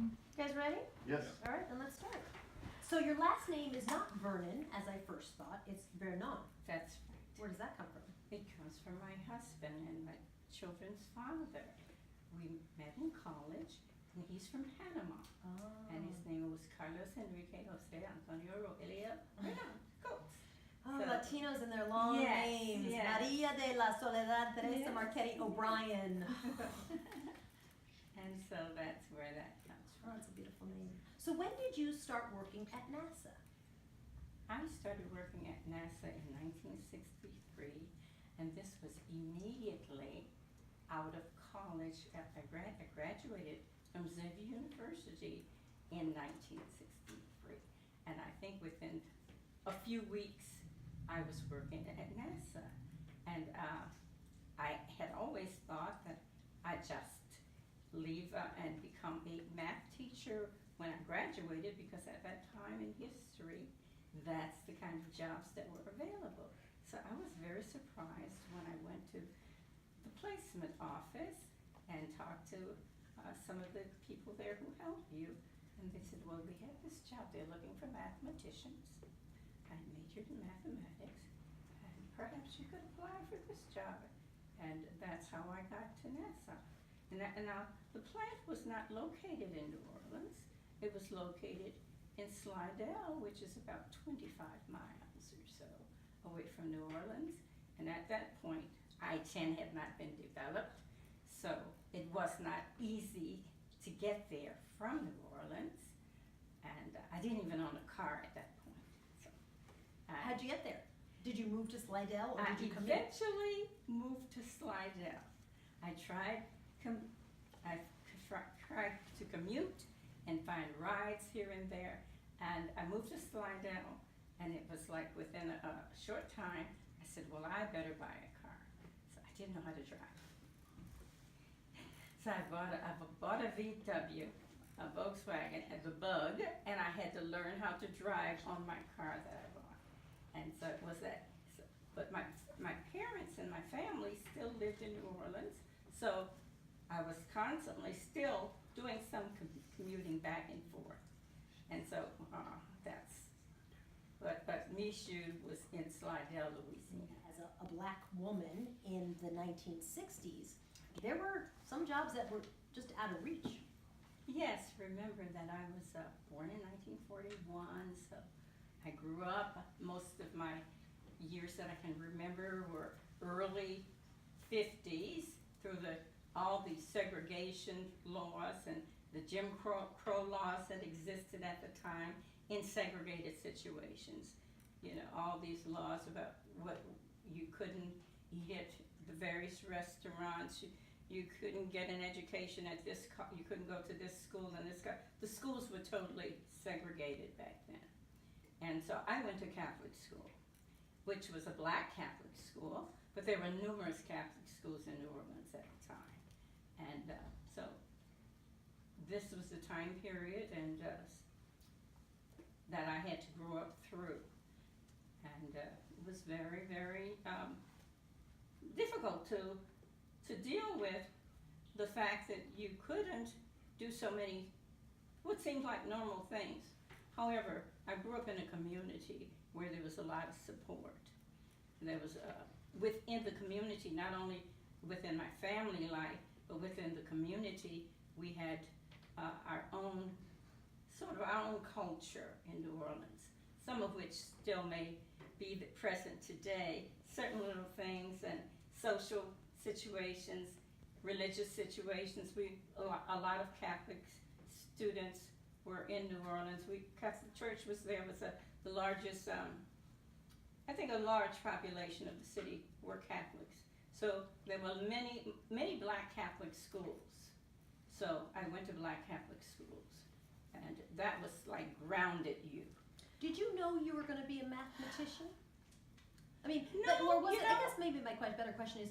You guys ready? Yes. All right, then let's start. So your last name is not Vernon, as I first thought. It's Vernon. That's right. Where does that come from? It comes from my husband and my children's father. We met in college, and he's from Panama. Oh. And his name was Carlos Enrique Jose Antonio Rogelio Vernon. Coats. Oh, So- Latinos and their long Yes, names. yes. Maria de la Soledad Teresa Yes. Marchetti O'Brien. And so that's where that comes Oh, from. that's a beautiful name. So when did you start working at NASA? I started working at NASA in 1963, and this was immediately out of college. I graduated from Xavier University in 1963, and I think within a few weeks I was working at NASA, and I had always thought that I'd just leave and become a math teacher when I graduated, because at that time in history, that's the kind of jobs that were available. So I was very surprised when I went to the placement office and talked to some of the people there who help you, and they said, well, we have this job, they're looking for mathematicians. I majored in mathematics, and perhaps you could apply for this job. And that's how I got to NASA. And now, the plant was not located in New Orleans. It was located in Slidell, which is about 25 miles or so away from New Orleans. And at that point, I-10 had not been developed, so it was not easy to get there from New Orleans. And I didn't even own a car at that point. So, How'd you get there? Did you move to Slidell or I did you commute? eventually moved to Slidell. I tried to commute and find rides here and there, and I moved to Slidell, and it was like within a short time, I said, well, I better buy a car. So I didn't know how to drive. So I bought a VW, a Volkswagen, as a Bug, and I had to learn how to drive on my car that I bought. And so it was that. But my parents and my family still lived in New Orleans, so I was constantly still doing some commuting back and forth. And so but Michoud was in Slidell, Louisiana. As a black woman in the 1960s, there were some jobs that were just out of reach. Yes, remember that I was born in 1941, so I grew up, most of my years that I can remember were early 50s through all the segregation laws and the Jim Crow laws that existed at the time in segregated situations. You know, all these laws about what you couldn't eat at the various restaurants, you couldn't get an education at this, you couldn't go to this school and this. The schools were totally segregated back then. And so I went to Catholic school, which was a black Catholic school, but there were numerous Catholic schools in New Orleans at the time. And so this was the time period and that I had to grow up through. And it was very, very difficult to deal with the fact that you couldn't do so many, what seemed like normal things. However, I grew up in a community where there was a lot of support. There was, within the community, not only within my family life, but within the community, we had our own, sort of our own culture in New Orleans, some of which still may be present today. Certain little things and social situations, religious situations. A lot of Catholic students were in New Orleans. Catholic Church was there, was the largest, I think a large population of the city were Catholics. So there were many black Catholic schools. So I went to black Catholic schools, and that was like grounded you. Did you know you were going to be a mathematician? I mean, No, or was you it, know- I guess maybe my better question is,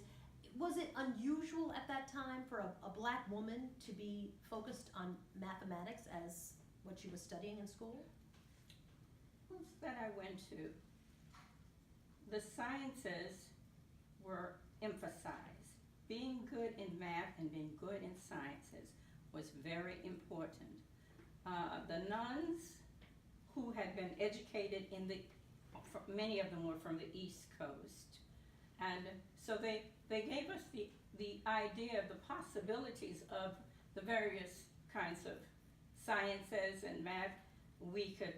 was it unusual at that time for a black woman to be focused on mathematics as what she was studying in school? Schools that I went to, the sciences were emphasized. Being good in math and being good in sciences was very important. the nuns who had been educated many of them were from the East Coast. And so they gave us the idea of the possibilities of the various kinds of sciences and math we could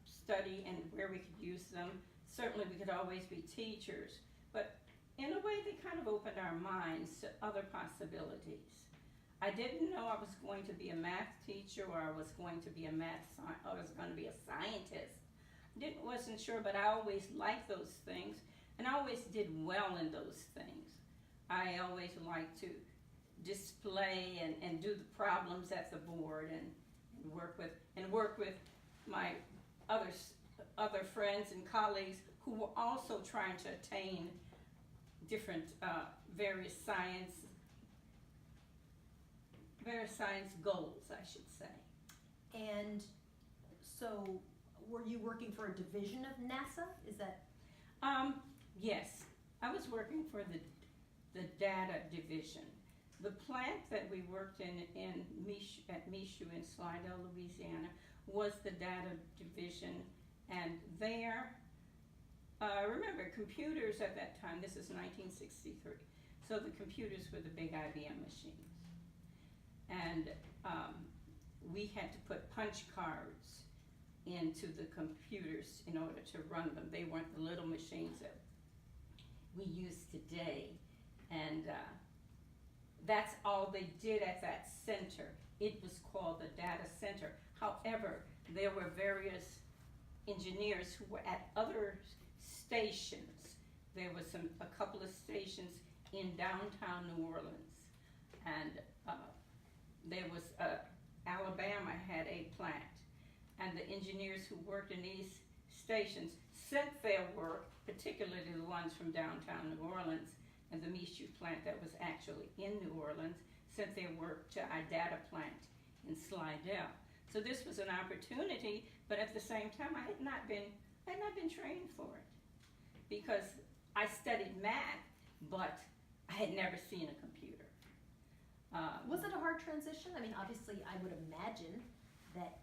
study and where we could use them. Certainly we could always be teachers, but in a way they kind of opened our minds to other possibilities. I didn't know I was going to be a math teacher or I was going to be I was going to be a scientist. Wasn't sure, but I always liked those things and I always did well in those things. I always liked to display and do the problems at the board and work with my other friends and colleagues who were also trying to attain different various science goals, I should say. And so, were you working for a division of NASA? Is that? Yes, I was working for the data division. The plant that we worked at Michoud in Soledad, Louisiana, was the data division, and there, remember, computers at that time, this is 1963, so the computers were the big IBM machines. And we had to put punch cards into the computers in order to run them. They weren't the little machines that we use today. And that's all they did at that center. It was called the data center. However, there were various engineers who were at other stations. There was a couple of stations in downtown New Orleans, and there was Alabama had a plant, and the engineers who worked in these stations sent their work, particularly the ones from downtown New Orleans, and the Michoud plant that was actually in New Orleans sent their work to our data plant in Slidell. So this was an opportunity, but at the same time I had not been trained for it, because I studied math, but I had never seen a computer. Was it a hard transition? I mean, obviously I would imagine that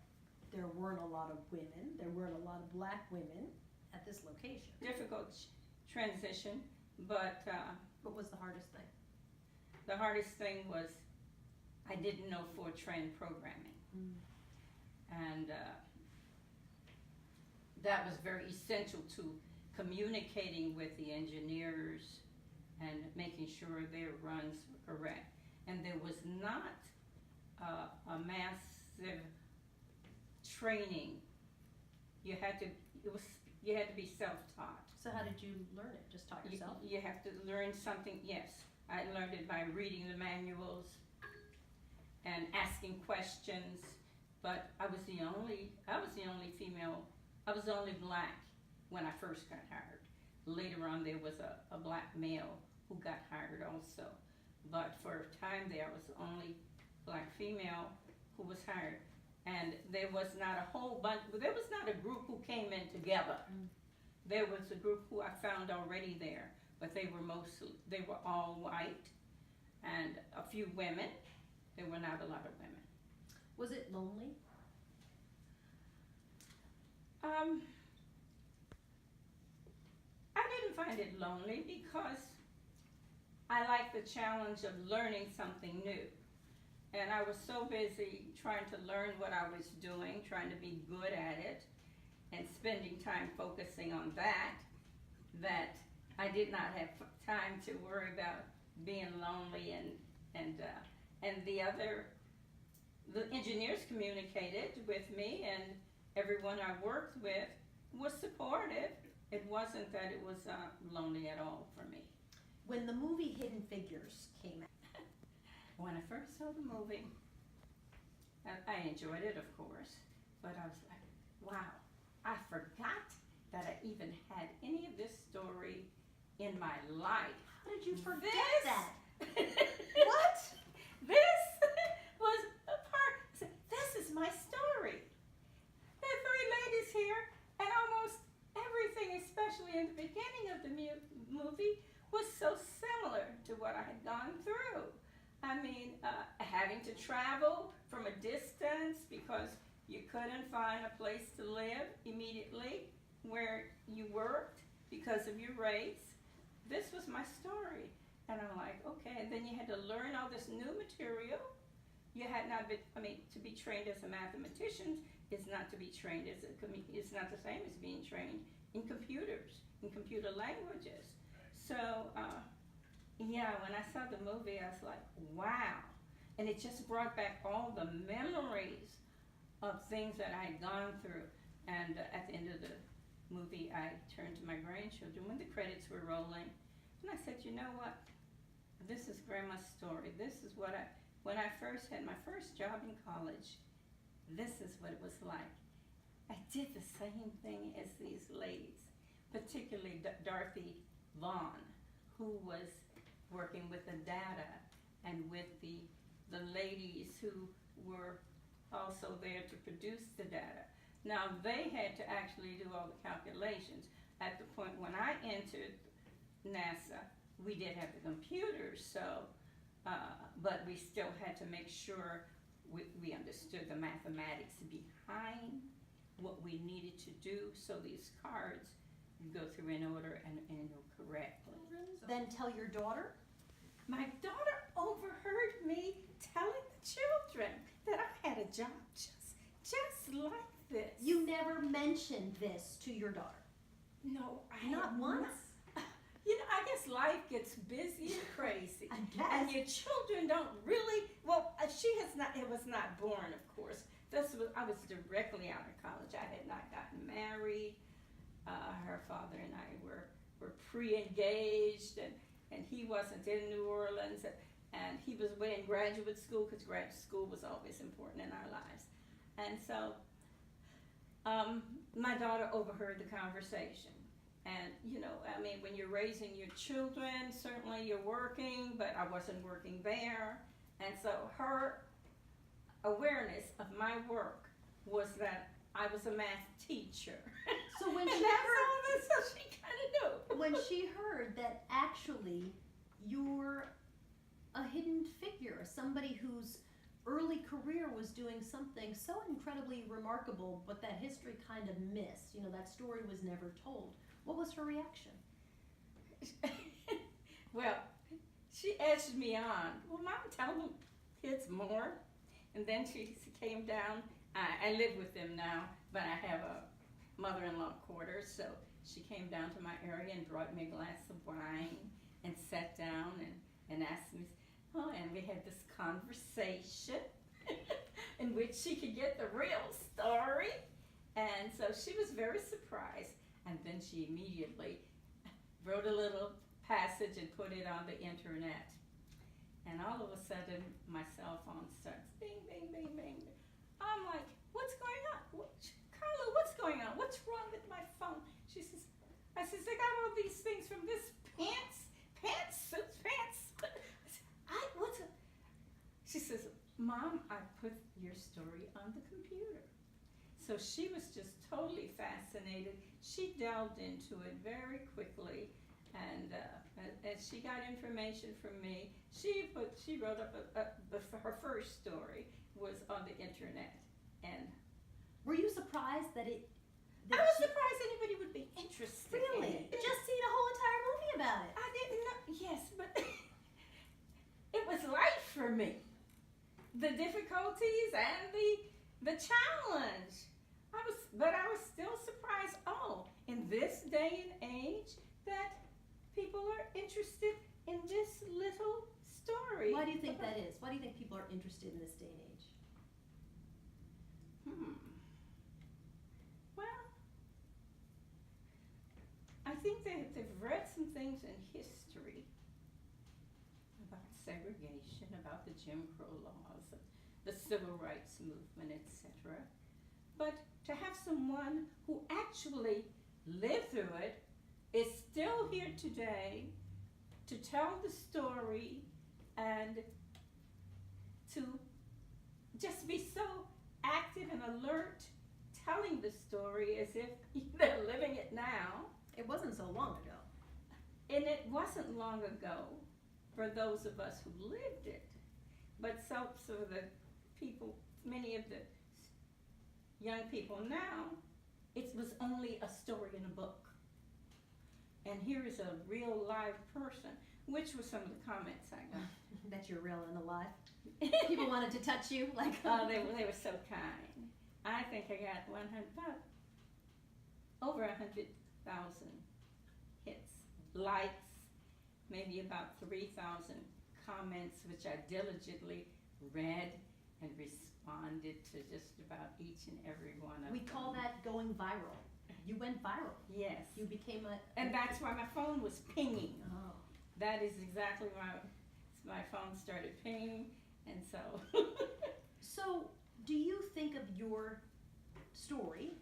there weren't a lot of women, there weren't a lot of black women at this location. Difficult transition, but what was the hardest thing? The hardest thing was I didn't know Fortran programming. And that was very essential to communicating with the engineers and making sure their runs were correct. And there was not a massive training. You had to be self-taught. So how did you learn it? Just taught yourself? You have to learn something. Yes, I learned it by reading the manuals and asking questions. But I was the only female. I was the only black when I first got hired. Later on, there was a black male who got hired also. But for a time there, I was the only black female who was hired. And there was not a whole bunch, there was not a group who came in together. There was a group who I found already there, but they were all white and a few women. There were not a lot of women. Was it lonely? I didn't find it lonely because I liked the challenge of learning something new. And I was so busy trying to learn what I was doing, trying to be good at it, and spending time focusing on that I did not have time to worry about being lonely. And the engineers communicated with me, and everyone I worked with was supportive. It wasn't that it was lonely at all for me. When the movie Hidden Figures came out, when I first saw the movie, I enjoyed it, of course, but I was like, wow, I forgot that I even had any of this story in my life. How did you forget that? What? This was a part. This is my story. There are three ladies here, and almost everything, especially in the beginning of the movie, was so similar to what I had gone through. I mean, having to travel from a distance because you couldn't find a place to live immediately where you worked because of your race. This was my story. And I'm like, okay, and then you had to learn all this new material. You had not been, to be trained as a mathematician is not to be trained as it's not the same as being trained in computers, in computer languages. So, yeah, when I saw the movie, I was like, wow. And it just brought back all the memories of things that I had gone through. And at the end of the movie, I turned to my grandchildren when the credits were rolling. And I said, you know what? This is Grandma's story. This is what when I first had my first job in college, this is what it was like. I did the same thing as these ladies, particularly Dorothy Vaughan, who was working with the data and with the ladies who were also there to produce the data. Now, they had to actually do all the calculations. At the point when I entered NASA, we did have the computers, but we still had to make sure we understood the mathematics behind what we needed to do so these cards go through in order and go correctly. Then tell your daughter? My daughter overheard me telling the children that I had a job just like this. You never mentioned this to your daughter? No, I Not once? You know, I guess life gets busy and crazy. I guess. And your children don't really, it was not born, of course. I was directly out of college. I had not gotten married. Her father and I were pre-engaged, and he wasn't in New Orleans, and he was in graduate school, because graduate school was always important in our lives. And so my daughter overheard the conversation. And, when you're raising your children, certainly you're working, but I wasn't working there. And so her awareness of my work was that I was a math teacher. So when and she that's heard, all this, so she kind of knew. when she heard that actually you're a hidden figure, somebody whose early career was doing something so incredibly remarkable, but that history kind of missed, that story was never told, what was her reaction? Well, she edged me on. Well, Mom, tell them kids more. And then she came down. I live with them now, but I have a mother-in-law quarters, so she came down to my area and brought me a glass of wine and sat down and asked me, and we had this conversation in which she could get the real story. And so she was very surprised. And then she immediately wrote a little passage and put it on the internet. And all of a sudden, my cell phone starts bing, bing, bing, bing. I'm like, what's going on? Carla, what's going on? What's wrong with my phone? I says, I got all these things from this pants. She says, Mom, I put your story on the computer. So she was just totally fascinated. She delved into it very quickly, and as she got information from me, she wrote up her first story was on the internet. And were you surprised that it? I was surprised anybody would be interested. Really? In it. Just seen a whole entire movie about it. I didn't know. Yes, but it was life for me. The difficulties and the challenge. But I was still surprised, in this day and age, that people are interested in this little story. Why do you think that is? Why do you think people are interested in this day and age? Well, I think they've read some things in history about segregation, about the Jim Crow laws, the civil rights movement, etc. But to have someone who actually lived through it is still here today to tell the story and to just be so active and alert telling the story as if they're living it now. It wasn't so long ago. And it wasn't long ago for those of us who lived it. But so the people, many of the young people now, it was only a story in a book. And here is a real live person, which were some of the comments I got. That you're real and alive. People wanted to touch you, like. Oh, they were so kind. I think I got over 100,000 hits, likes, maybe about 3,000 comments, which I diligently read and responded to just about each and every one of them. We call that going viral. You went viral. Yes. You became a. And that's why my phone was pinging. Oh. That is exactly why my phone started pinging, and so. So, do you think of your story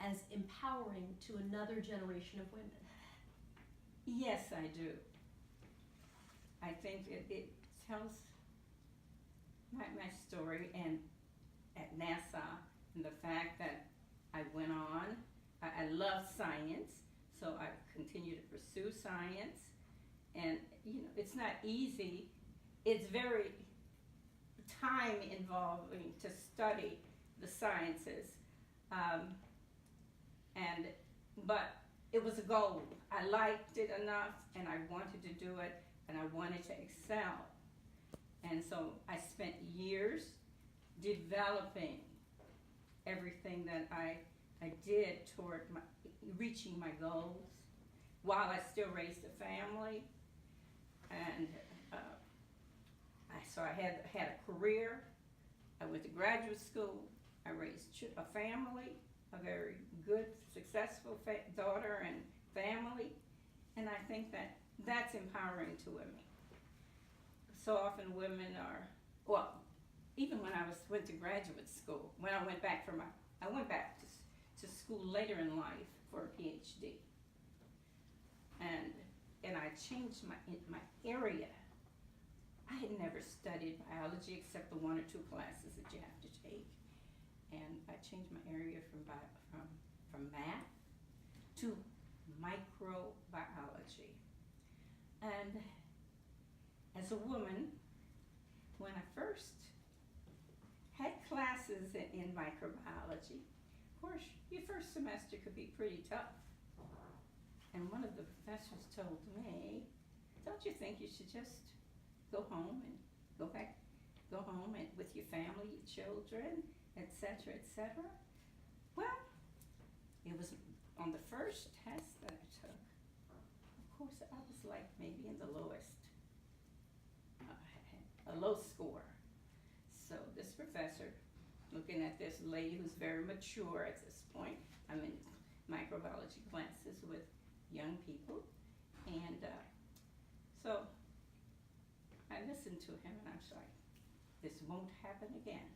as empowering to another generation of women? Yes, I do. I think it tells my story, and at NASA, and the fact that I went on. I love science, so I continue to pursue science. And, it's not easy. It's very time involving to study the sciences. But it was a goal. I liked it enough, and I wanted to do it, and I wanted to excel. And so I spent years developing everything that I did toward reaching my goals while I still raised a family. And so I had a career. I went to graduate school. I raised a family, a very good, successful daughter and family. And I think that's empowering to women. So often women are, well, even when I went to graduate school, when I went back to school later in life for a PhD. And I changed my area. I had never studied biology except the 1 or 2 classes that you have to take. And I changed my area from math to microbiology. And as a woman, when I first had classes in microbiology, of course, your first semester could be pretty tough. And one of the professors told me, don't you think you should just go home and go home and with your family, your children, etc., etc.? Well, it was on the first test that I took. Of course, I was like maybe in the lowest, a low score. So this professor, looking at this lady who's very mature at this point, I'm in microbiology classes with young people, and so I listened to him, and I was like, this won't happen again.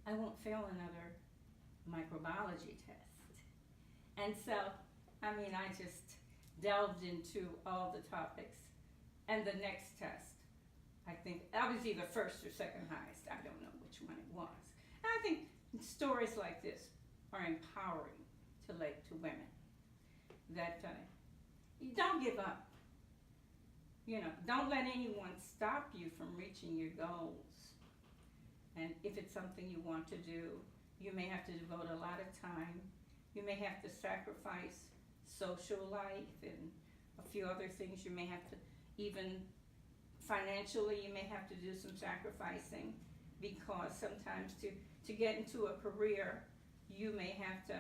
I won't fail another microbiology test. And so, I just delved into all the topics. And the next test, I think, I was either first or second highest. I don't know which one it was. And I think stories like this are empowering to women. That you don't give up. Don't let anyone stop you from reaching your goals. And if it's something you want to do, you may have to devote a lot of time. You may have to sacrifice social life and a few other things. You may have to, even financially, you may have to do some sacrificing, because sometimes to get into a career, you may have to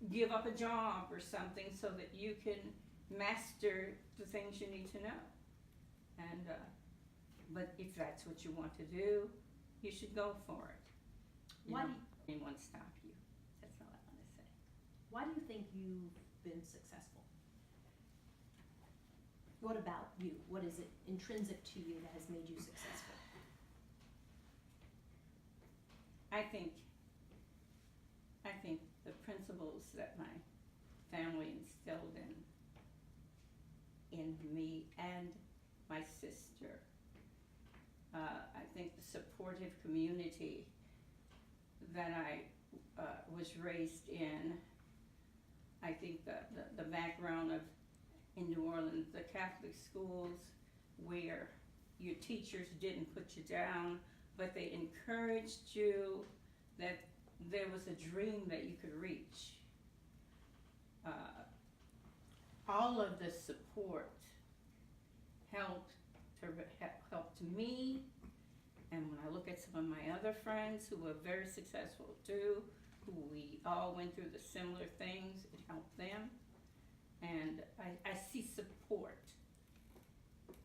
give up a job or something so that you can master the things you need to know. And but if that's what you want to do, you should go for it. Why don't let anyone stop you. That's all I want to say. Why do you think you've been successful? What about you? What is it intrinsic to you that has made you successful? I think the principles that my family instilled in me and my sister. I think the supportive community that I was raised in. I think the background of in New Orleans, the Catholic schools where your teachers didn't put you down but they encouraged you that there was a dream that you could reach. All of the support helped me, and when I look at some of my other friends who were very successful too, who we all went through the similar things, it helped them. And I see support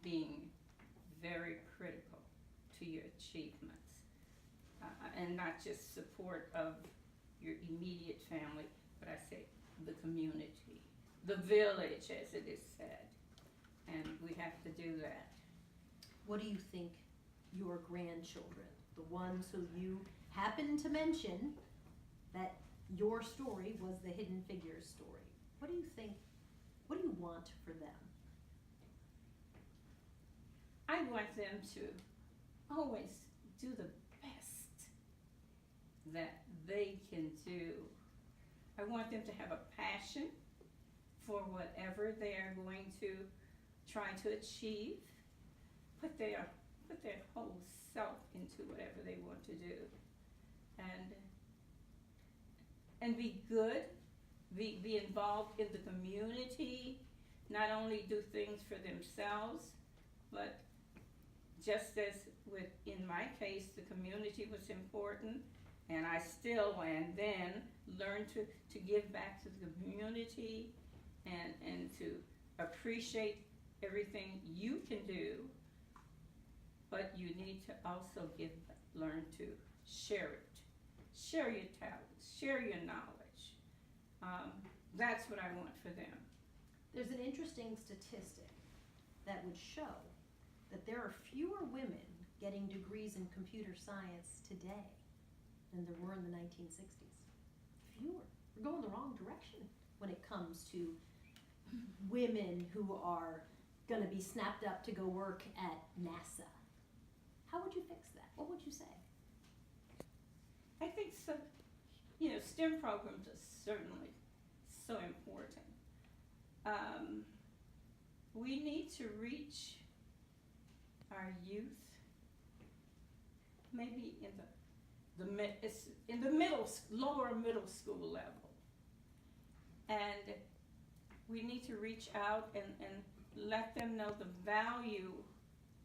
being very critical to your achievements. And not just support of your immediate family, but I say the community, the village, as it is said. And we have to do that. What do you think your grandchildren, the ones who you happen to mention that your story was the Hidden Figures story, what do you think, what do you want for them? I want them to always do the best that they can do. I want them to have a passion for whatever they are going to try to achieve. Put their whole self into whatever they want to do, and be good, be involved in the community. Not only do things for themselves, but just as in my case, the community was important, and I still and then learned to give back to the community and to appreciate everything you can do. But you need to also learn to share it. Share your talents, share your knowledge. That's what I want for them. There's an interesting statistic that would show that there are fewer women getting degrees in computer science today than there were in the 1960s. Fewer. We're going the wrong direction when it comes to women who are going to be snapped up to go work at NASA. How would you fix that? What would you say? I think so. STEM programs are certainly so important. We need to reach our youth, maybe in the lower middle school level, and we need to reach out and let them know the value.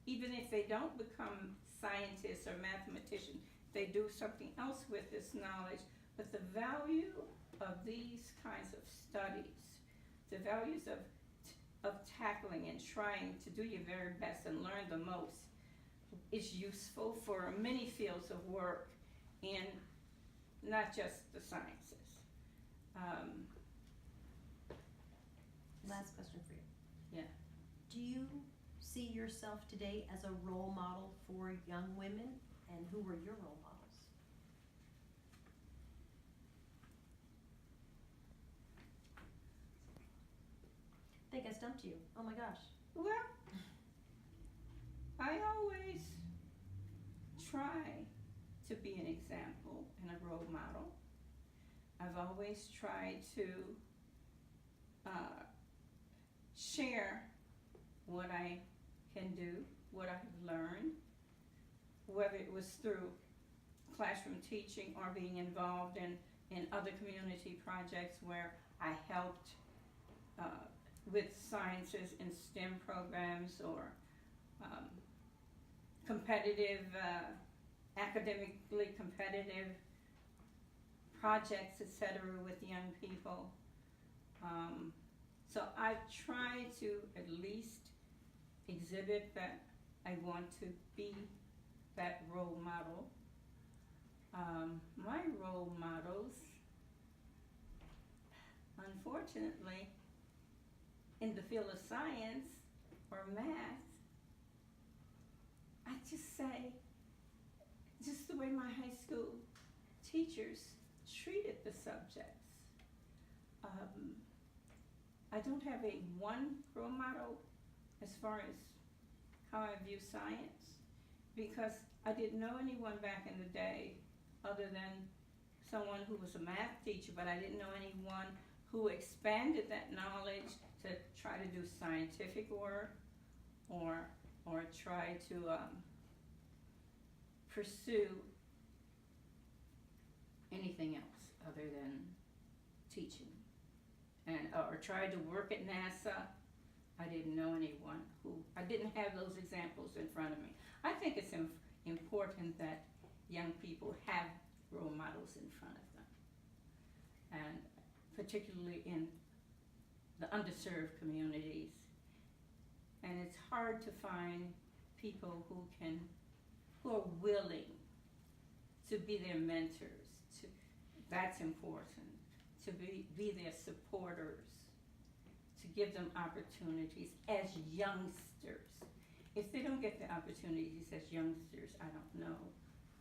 Even if they don't become scientists or mathematicians, they do something else with this knowledge, but the value of these kinds of studies, the values of tackling and trying to do your very best and learn the most is useful for many fields of work in not just the sciences. Last question for you. Yeah. Do you see yourself today as a role model for young women, and who were your role models? I think I stumped you. Oh my gosh. Well, I always try to be an example and a role model. I've always tried to share what I can do, what I have learned, whether it was through classroom teaching or being involved in other community projects where I helped with sciences in STEM programs or academically competitive projects, etc., with young people. So I try to at least exhibit that I want to be that role model. My role models, unfortunately, in the field of science or math, I just say, just the way my high school teachers treated the subjects. I don't have a one role model as far as how I view science, because I didn't know anyone back in the day other than someone who was a math teacher, but I didn't know anyone who expanded that knowledge to try to do scientific work or try to pursue anything else other than teaching. And, or tried to work at NASA. I didn't know anyone I didn't have those examples in front of me. I think it's important that young people have role models in front of them. And particularly in the underserved communities. And it's hard to find people who are willing to be their mentors. That's important. To be their supporters, to give them opportunities as youngsters. If they don't get the opportunities as youngsters, I don't know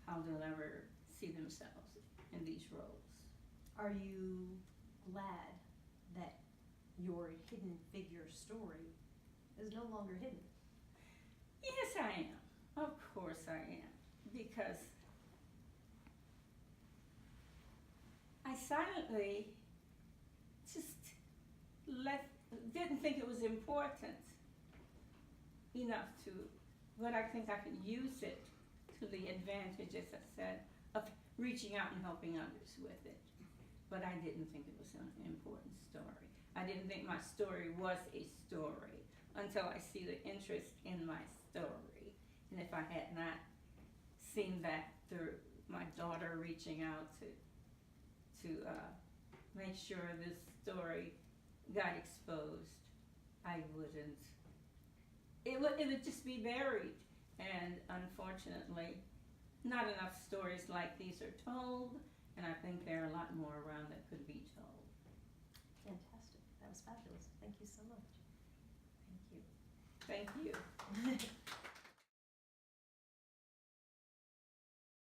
how they'll ever see themselves in these roles. Are you glad that your hidden figure story is no longer hidden? Yes, I am. Of course I am. Because I silently just didn't think it was important enough to, but I think I could use it to the advantage, as I said, of reaching out and helping others with it. But I didn't think it was an important story. I didn't think my story was a story until I see the interest in my story. And if I had not seen that through my daughter reaching out to make sure this story got exposed, I wouldn't. It would just be buried. And unfortunately, not enough stories like these are told, and I think there are a lot more around that could be told. Fantastic. That was fabulous. Thank you so much. Thank you. Thank you.